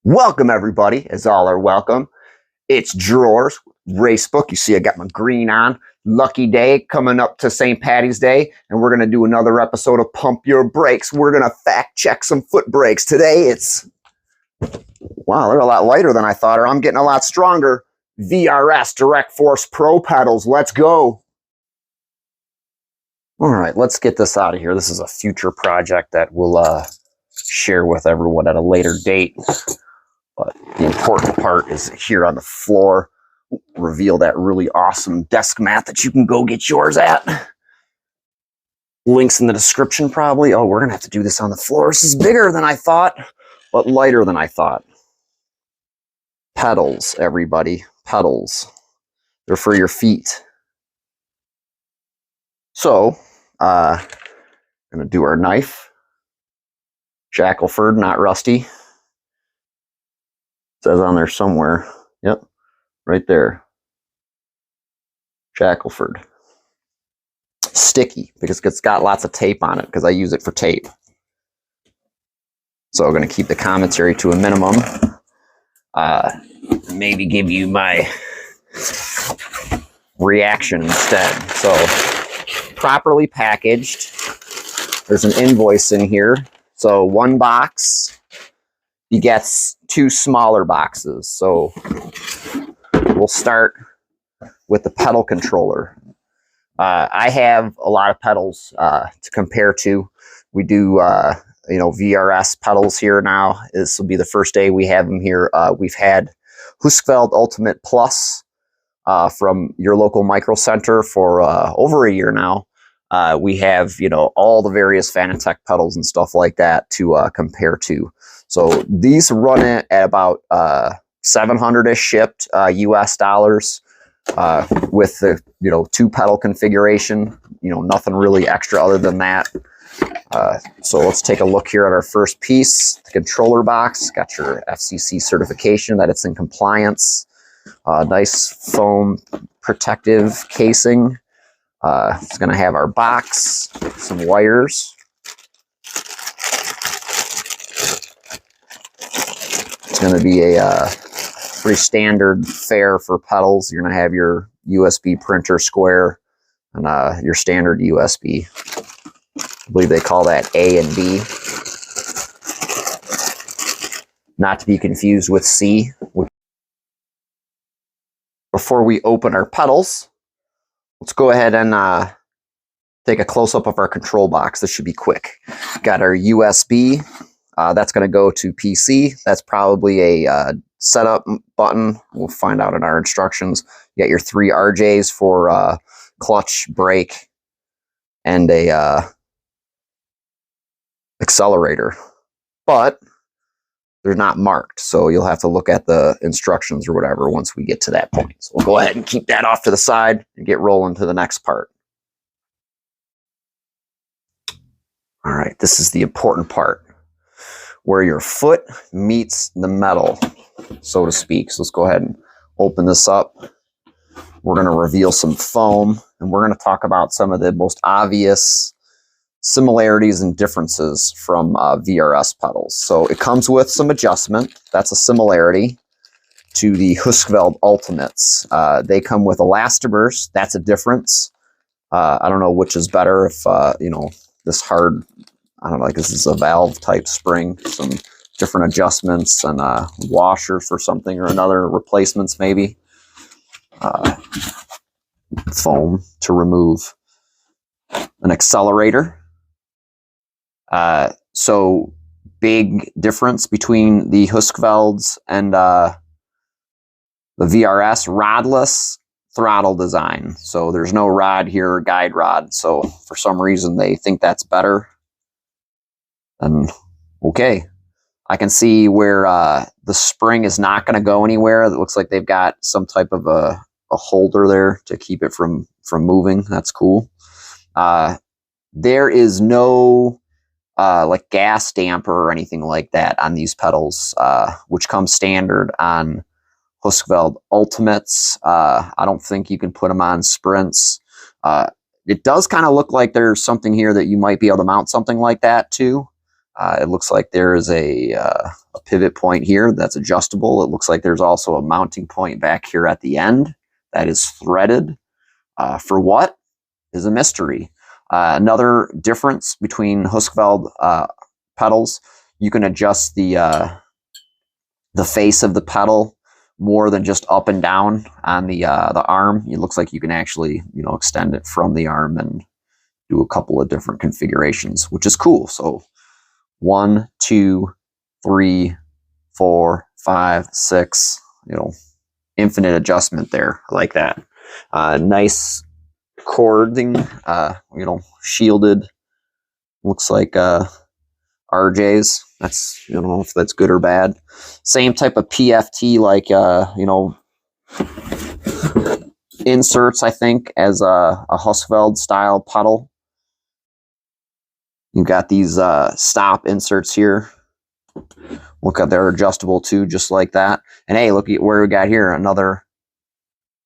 Welcome, everybody, as all are welcome. It's Drawers Racebook. You see I got my green on. Lucky day coming up to St. Patty's Day, and we're going to do another episode of Pump Your Brakes. We're going to fact check some foot brakes. Today it's, wow, they're a lot lighter than I thought, or I'm getting a lot stronger. VRS, Direct Force Pro pedals. Let's go. All right, let's get this out of here. This is a future project that we'll share with everyone at a later date. But the important part is here on the floor. Reveal that really awesome desk mat that you can go get yours at. Links in the description probably. Oh, we're going to have to do this on the floor. This is bigger than I thought, but lighter than I thought. Pedals, everybody. Pedals. They're for your feet. So, going to do our knife. Shackleford, not rusty. Says on there somewhere. Yep, right there. Shackleford. Sticky because it's got lots of tape on it because I use it for tape. So I'm going to keep the commentary to a minimum. Maybe give you my reaction instead. So properly packaged. There's an invoice in here. So one box. He gets two smaller boxes. So we'll start with the pedal controller. I have a lot of pedals to compare to. We do, VRS pedals here now. This will be the first day we have them here. We've had Husqvarna Ultimate Plus from your local micro center for over a year now. We have, all the various Fanatec pedals and stuff like that to compare to. So these run it at about 700-ish shipped US dollars with the, two pedal configuration, nothing really extra other than that. So let's take a look here at our first piece, the controller box. Got your FCC certification that it's in compliance. Nice foam protective casing. It's going to have our box, some wires. It's going to be a pretty standard fare for pedals. You're going to have your USB printer square and your standard USB. I believe they call that A and B. Not to be confused with C. Before we open our pedals, let's go ahead and take a close-up of our control box. This should be quick. Got our USB. That's going to go to PC. That's probably a setup button. We'll find out in our instructions. You got your 3 RJs for clutch, brake, and a accelerator. But they're not marked, so you'll have to look at the instructions or whatever once we get to that point. So we'll go ahead and keep that off to the side and get rolling to the next part. All right, this is the important part, where your foot meets the metal, so to speak. So let's go ahead and open this up. We're going to reveal some foam, and we're going to talk about some of the most obvious similarities and differences from VRS pedals. So it comes with some adjustment. That's a similarity to the Husqvarna Ultimates. They come with elastomers. That's a difference. I don't know which is better. If this hard, I don't know, like this is a valve type spring, some different adjustments and washers for something or another, replacements maybe. Foam to remove. An accelerator. So big difference between the Husqvarnas and the VRS, rodless throttle design. So there's no rod here, guide rod. So for some reason they think that's better. And okay, I can see where the spring is not going to go anywhere. It looks like they've got some type of a holder there to keep it from moving. That's cool. There is no like gas damper or anything like that on these pedals, which comes standard on Husqvarna Ultimates. I don't think you can put them on Sprints. It does kind of look like there's something here that you might be able to mount something like that too. It looks like there is a pivot point here that's adjustable. It looks like there's also a mounting point back here at the end that is threaded. For what is a mystery. Another difference between Husqvarna pedals, you can adjust the face of the pedal more than just up and down on the arm. It looks like you can actually, you know, extend it from the arm and do a couple of different configurations, which is cool. So 1, 2, 3, 4, 5, 6, you know, infinite adjustment there. I like that. Nice cording, you know, shielded. Looks like RJ's. That's, you don't know if that's good or bad. Same type of PFT, like you know, inserts, I think, as a Husqvarna style pedal. You've got these stop inserts here. Look at, they're adjustable too, just like that. And hey, look at where we got here, another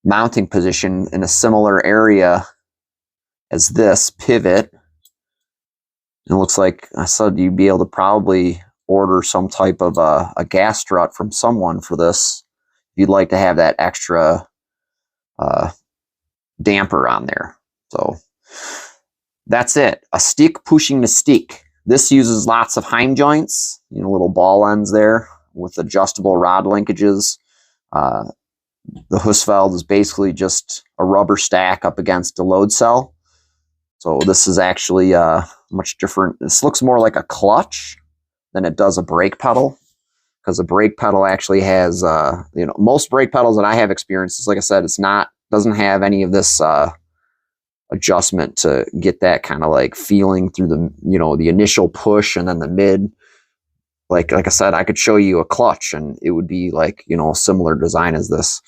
mounting position in a similar area as this pivot. And it looks like I said you'd be able to probably order some type of a gas strut from someone for this. If you'd like to have that extra damper on there. So that's it. A stick pushing the stick. This uses lots of heim joints, you know, little ball ends there with adjustable rod linkages. The Husqvarna is basically just a rubber stack up against a load cell. So this is actually much different. This looks more like a clutch than it does a brake pedal, because a brake pedal actually has, you know, most brake pedals that I have experienced, like I said, it's not, doesn't have any of this adjustment to get that kind of like feeling through the, you know, the initial push and then the mid. Like I said, I could show you a clutch and it would be like, you know, a similar design as this.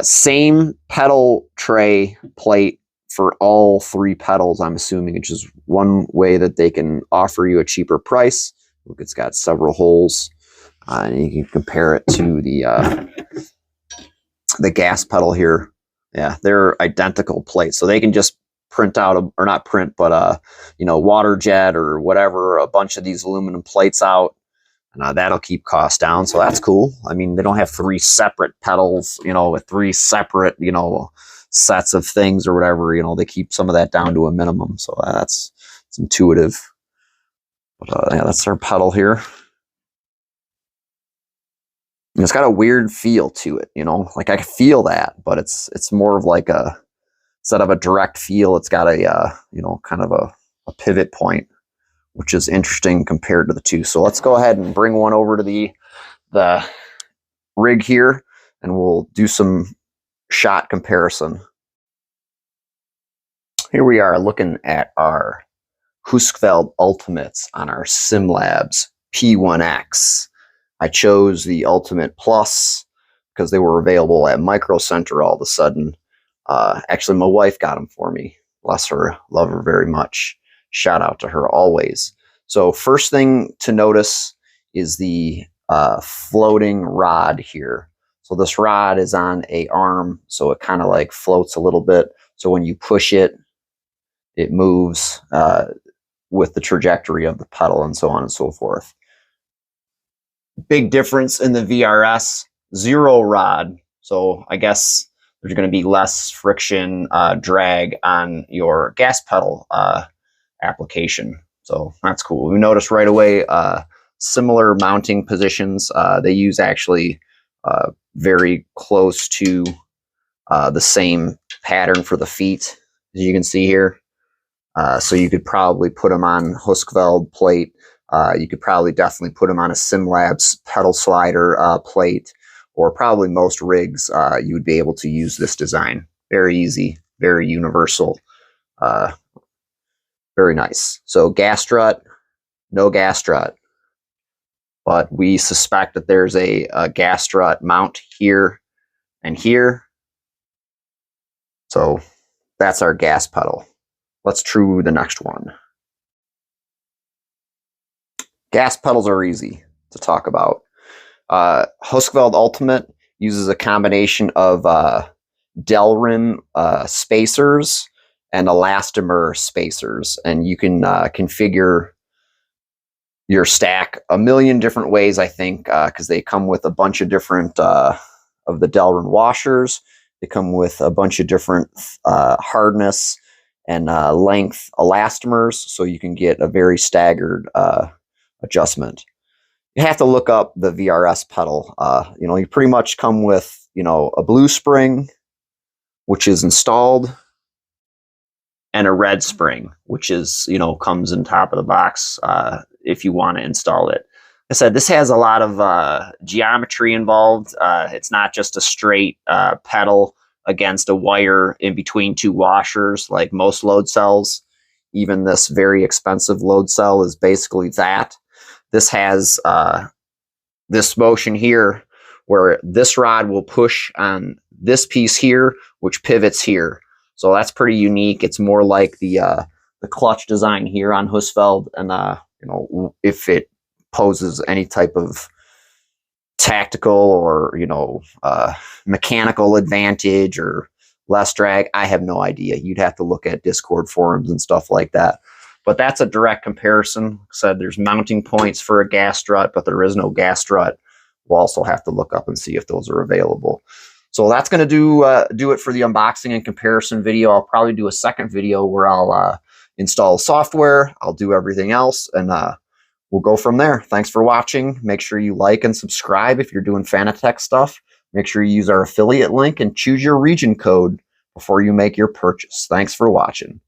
Same pedal tray plate for all 3 pedals, I'm assuming, which is one way that they can offer you a cheaper price. Look, it's got several holes, and you can compare it to the gas pedal here. Yeah, they're identical plates, so they can just print out, or not print, but you know, water jet or whatever, a bunch of these aluminum plates out, and that'll keep costs down. So that's cool. I mean, they don't have 3 separate pedals, you know, with 3 separate, you know, sets of things or whatever. You know, they keep some of that down to a minimum. So it's intuitive. But yeah, that's our pedal here. And it's got a weird feel to it, you know, like I can feel that, but it's more of like a, instead of a direct feel, it's got a you know, kind of a pivot point, which is interesting compared to the 2. So let's go ahead and bring one over to the rig here, and we'll do some shot comparison. Here we are looking at our Husqvarna Ultimates on our SimLabs P1X. I chose the Ultimate Plus because they were available at Micro Center all of a sudden. Actually, my wife got them for me. Bless her. Love her very much. Shout out to her always. So first thing to notice is the floating rod here. So this rod is on a arm, so it kind of like floats a little bit. So when you push it, it moves with the trajectory of the pedal and so on and so forth. Big difference in the VRS, 0 rod. So I guess there's going to be less friction drag on your gas pedal application. So that's cool. We noticed right away similar mounting positions. They use actually very close to the same pattern for the feet, as you can see here. So you could probably put them on Husqvarna plate. You could probably definitely put them on a SimLabs pedal slider plate, or probably most rigs you would be able to use this design. Very easy, very universal, very nice. So gas strut, no gas strut, but we suspect that there's a gas strut mount here and here. So that's our gas pedal. Let's true the next one. Gas pedals are easy to talk about. Husqvarna Ultimate uses a combination of Delrin spacers and elastomer spacers, and you can configure your stack a million different ways, I think, because they come with a bunch of different of the Delrin washers. They come with a bunch of different hardness and length elastomers, so you can get a very staggered adjustment. You have to look up the VRS pedal. You know, you pretty much come with, you know, a blue spring, which is installed, and a red spring, which is, you know, comes in top of the box if you want to install it. I said this has a lot of geometry involved. It's not just a straight pedal against a wire in between two washers like most load cells. Even this very expensive load cell is basically that. This has this motion here where this rod will push on this piece here, which pivots here. So that's pretty unique. It's more like the clutch design here on Husfeld, and you know, if it poses any type of tactical or, you know, mechanical advantage or less drag, I have no idea. You'd have to look at Discord forums and stuff like that. But that's a direct comparison. Like I said, there's mounting points for a gas strut, but there is no gas strut. We'll also have to look up and see if those are available. So that's going to do it for the unboxing and comparison video. I'll probably do a second video where I'll install software. I'll do everything else, and we'll go from there. Thanks for watching. Make sure you like and subscribe if you're doing Fanatec stuff. Make sure you use our affiliate link and choose your region code before you make your purchase. Thanks for watching.